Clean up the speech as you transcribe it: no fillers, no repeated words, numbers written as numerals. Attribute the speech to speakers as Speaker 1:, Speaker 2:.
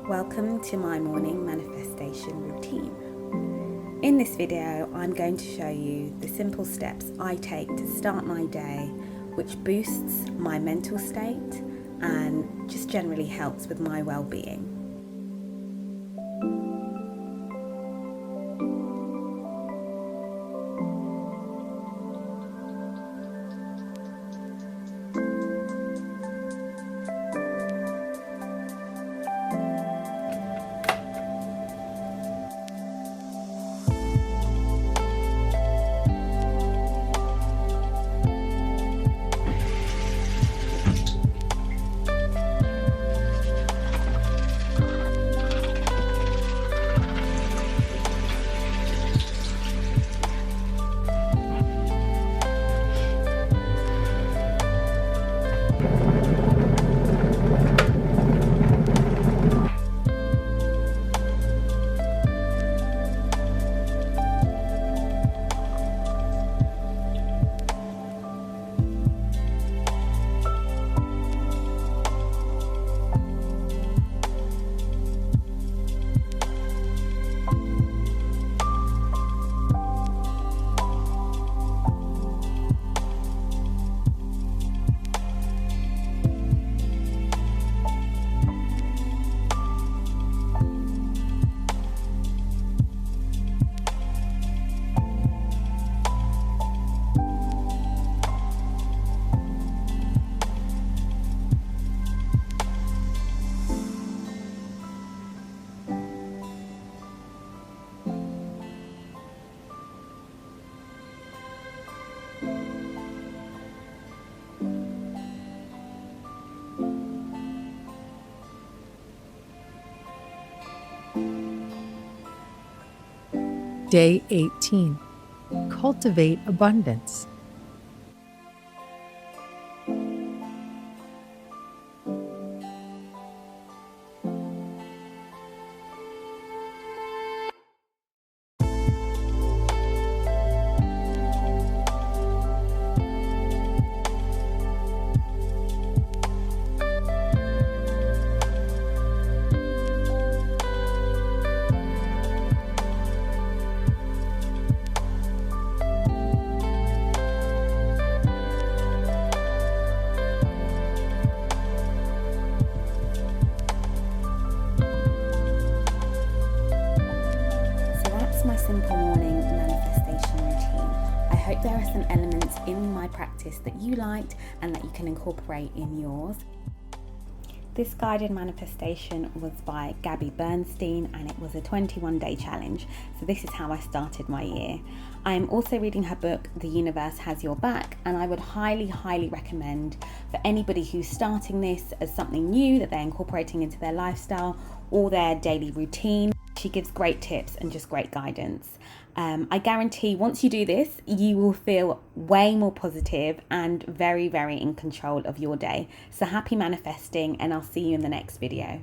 Speaker 1: Welcome to my morning manifestation routine. In this video, I'm going to show you the simple steps I take to start my day, which boosts my mental state and just generally helps with my well-being.
Speaker 2: Day 18. Cultivate abundance.
Speaker 1: My simple morning manifestation routine. I hope there are some elements in my practice that you liked and that you can incorporate in yours. This guided manifestation was by Gabby Bernstein and it was a 21-day challenge. So this is how I started my year. I am also reading her book, The Universe Has Your Back, and I would highly recommend for anybody who's starting this as something new that they're incorporating into their lifestyle or their daily routine. She gives great tips and just great guidance. I guarantee once you do this, you will feel way more positive and very in control of your day. So happy manifesting, and I'll see you in the next video.